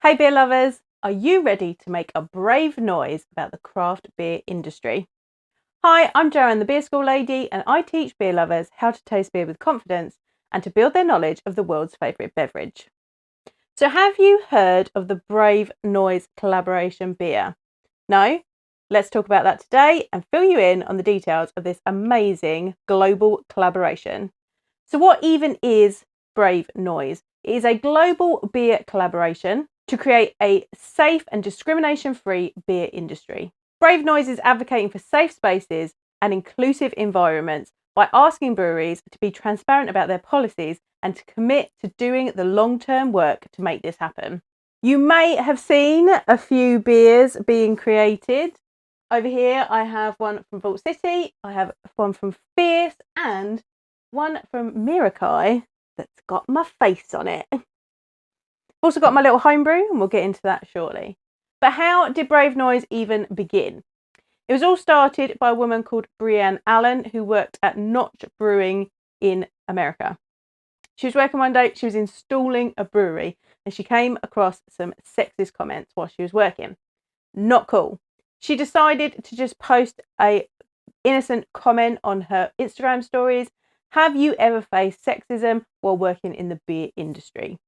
Hey beer lovers, are you ready to make a brave noise about the craft beer industry? Hi, I'm Joanne, the beer school lady, and I teach beer lovers how to taste beer with confidence and to build their knowledge of the world's favourite beverage. So have you heard of the Brave Noise collaboration beer? No? Let's talk about that today and fill you in on the details of this amazing global collaboration. So what even is Brave Noise? It is a global beer collaboration to create a safe and discrimination-free beer industry. Brave Noise is advocating for safe spaces and inclusive environments by asking breweries to be transparent about their policies and to commit to doing the long-term work to make this happen. You may have seen a few beers being created. Over here I have one from Vault City, I have one from Fierce, and one from Merakai that's got my face on it. Also got my little homebrew, and we'll get into that shortly. But how did Brave Noise even begin? It was all started by a woman called Brienne Allan, who worked at Notch Brewing in America. She was working one day, she was installing a brewery, and she came across some sexist comments while she was working. Not cool. She decided to just post a innocent comment on her Instagram stories. Have you ever faced sexism while working in the beer industry?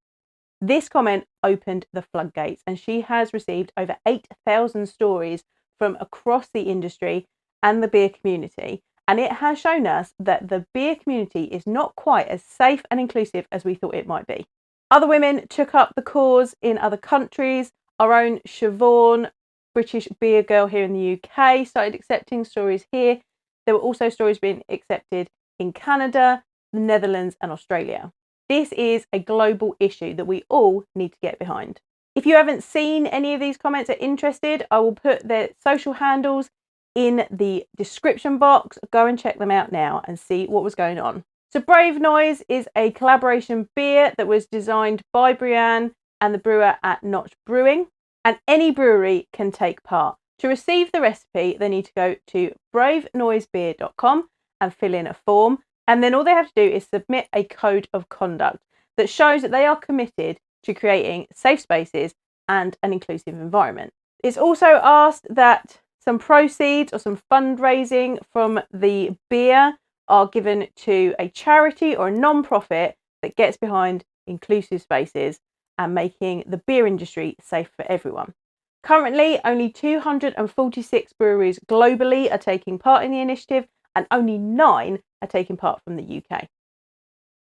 This comment opened the floodgates, and she has received over 8,000 stories from across the industry and the beer community. And it has shown us that the beer community is not quite as safe and inclusive as we thought it might be. Other women took up the cause in other countries. Our own Siobhan, British beer girl here in the UK, started accepting stories here. There were also stories being accepted in Canada, the Netherlands and Australia. This is a global issue that we all need to get behind. If you haven't seen any of these comments or are interested, I will put their social handles in the description box. Go and check them out now and see what was going on. So Brave Noise is a collaboration beer that was designed by Brienne and the brewer at Notch Brewing, and any brewery can take part. To receive the recipe, they need to go to bravenoisebeer.com and fill in a form. And then all they have to do is submit a code of conduct that shows that they are committed to creating safe spaces and an inclusive environment. It's also asked that some proceeds or some fundraising from the beer are given to a charity or a non-profit that gets behind inclusive spaces and making the beer industry safe for everyone. Currently, only 246 breweries globally are taking part in the initiative, and only 9 are taking part from the UK.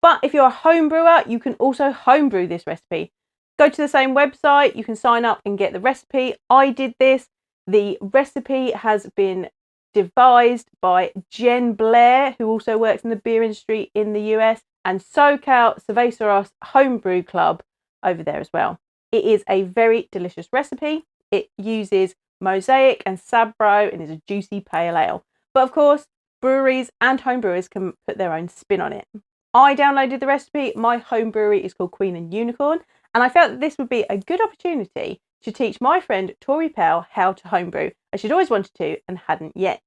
But if you're a home brewer, you can also homebrew this recipe. Go to the same website, you can sign up and get the recipe. I did this. The recipe has been devised by Jen Blair, who also works in the beer industry in the US, and SoCal Cerveceros Homebrew Club over there as well. It is a very delicious recipe. It uses Mosaic and Sabro and is a juicy pale ale. But of course, breweries and homebrewers can put their own spin on it. I downloaded the recipe. My home brewery is called Queen and Unicorn, and I felt that this would be a good opportunity to teach my friend Tori Powell how to homebrew, as she'd always wanted to and hadn't yet.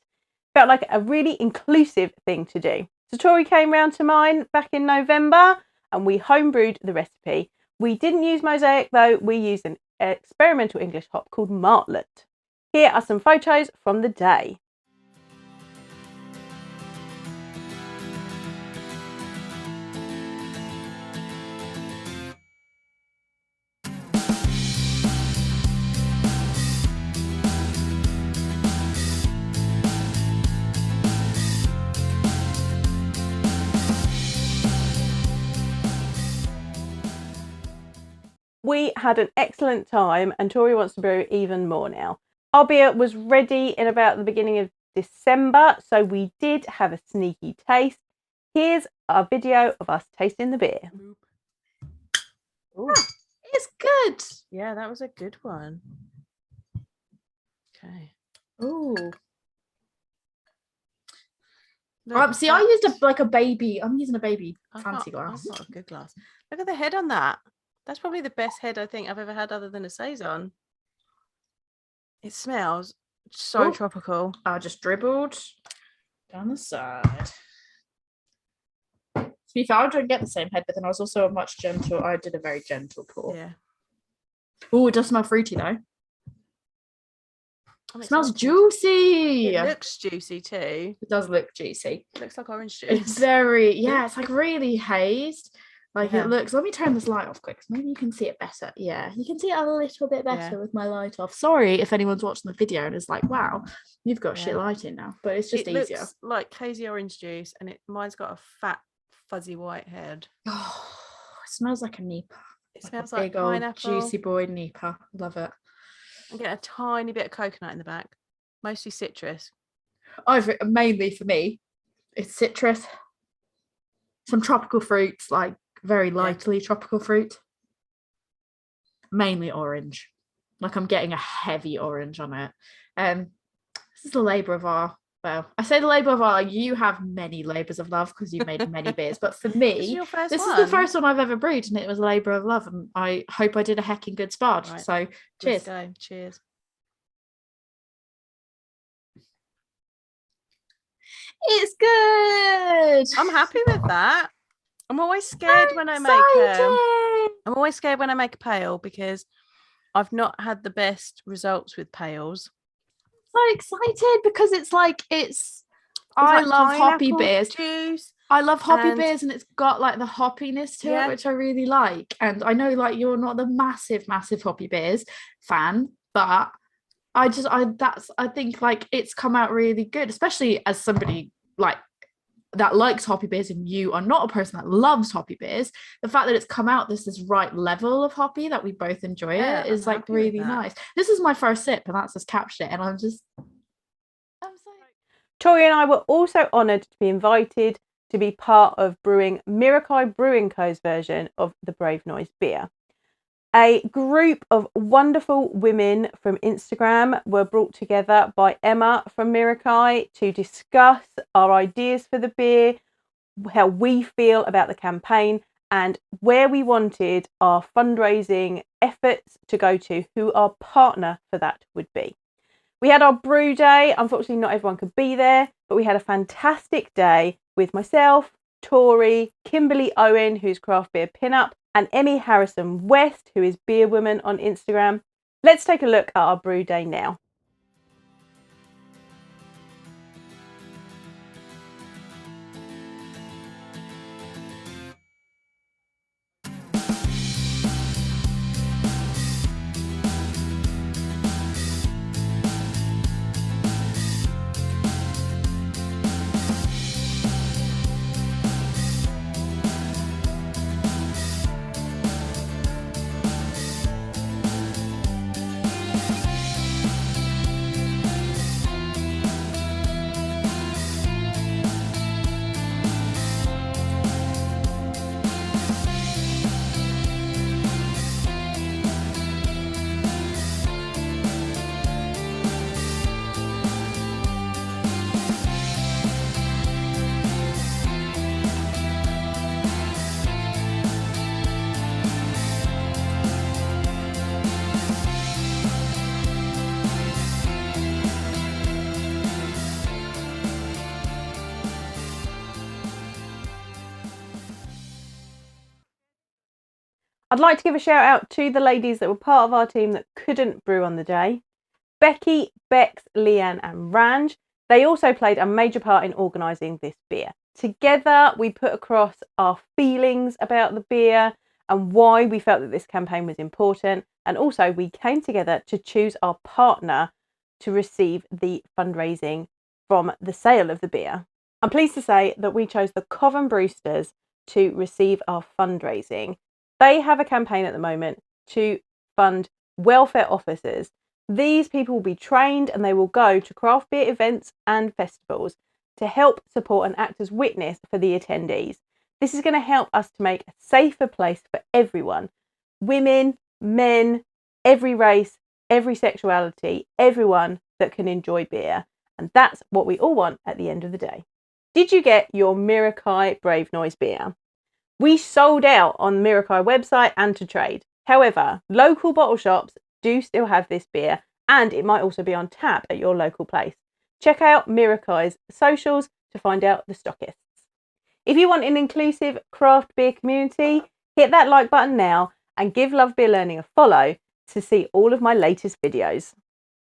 Felt like a really inclusive thing to do. So Tori came round to mine back in November and we homebrewed the recipe. We didn't use Mosaic though, we used an experimental English hop called Martlet. Here are some photos from the day. We had an excellent time and Tori wants to brew even more now. Our beer was ready in about the beginning of December, so we did have a sneaky taste. Here's our video of us tasting the beer. Ooh. It's good. Yeah, that was a good one. Okay. Ooh. See, I used a baby. I'm using a baby fancy glass. I've got a good glass. Look at the head on that. That's probably the best head I think I've ever had other than a Saison. It smells so tropical. I just dribbled down the side. To be fair, I didn't get the same head, but then I was also a much gentle. I did a very gentle pour. Yeah. Oh, it does smell fruity though. I'm It smells excited. juicy. It looks juicy too. It does look juicy. It looks like orange juice. It's very, yeah, it's like really hazed. Like Yeah. it looks, let me turn this light off quick, so maybe you can see it better. Yeah, you can see it a little bit better with my light off. Sorry if anyone's watching the video and is like, wow, you've got shit lighting now, but it's just easier. It looks like hazy orange juice, and mine's got a fat, fuzzy white head. Oh, it smells like a Nipa. It smells like a like big old pineapple. juicy boy Nipa. Love it. I'm getting a tiny bit of coconut in the back, mostly citrus. Mainly for me, it's citrus, some tropical fruits, like very lightly tropical fruit, mainly orange. Like I'm getting a heavy orange on it. This is the labour of our, well, I say the labour of our, you have many labours of love because you've made many beers, but for me, this is the first one I've ever brewed, and it was a labour of love, and I hope I did a hecking good sparge. Right. So cheers. Let's go. Cheers. It's good. I'm happy with that. I'm always scared when I make I'm always scared when I make a pale because I've not had the best results with pales. So excited because I love hoppy beers. Juice. I love hoppy beers, and it's got like the hoppiness to it, which I really like. And I know like you're not the massive hoppy beers fan, but I think like it's come out really good, especially as somebody like that likes hoppy beers, and you are not a person that loves hoppy beers. The fact that it's come out this right level of hoppy that we both enjoy is like really nice. This is my first sip, and that's just captured it, and I'm so. Tori and I were also honoured to be invited to be part of brewing Merakai Brewing Co.'s version of the Brave Noise beer. A group of wonderful women from Instagram were brought together by Emma from Merakai to discuss our ideas for the beer, how we feel about the campaign, and where we wanted our fundraising efforts to go to, who our partner for that would be. We had our brew day. Unfortunately, not everyone could be there, but we had a fantastic day with myself, Tori, Kimberly Owen, who's Craft Beer Pinup, and Emmy Harrison West, who is Beer Woman on Instagram. Let's take a look at our brew day now. I'd like to give a shout out to the ladies that were part of our team that couldn't brew on the day. Becky, Bex, Leanne and Ranj. They also played a major part in organising this beer. Together we put across our feelings about the beer and why we felt that this campaign was important, and also we came together to choose our partner to receive the fundraising from the sale of the beer. I'm pleased to say that we chose the Coven Brewsters to receive our fundraising. They have a campaign at the moment to fund welfare officers. These people will be trained and they will go to craft beer events and festivals to help support and act as witness for the attendees. This is going to help us to make a safer place for everyone. Women, men, every race, every sexuality, everyone that can enjoy beer. And that's what we all want at the end of the day. Did you get your Merakai Brave Noise beer? We sold out on the Merakai website and to trade. However, local bottle shops do still have this beer, and it might also be on tap at your local place. Check out Merakai's socials to find out the stockists. If you want an inclusive craft beer community, hit that like button now and give Love Beer Learning a follow to see all of my latest videos.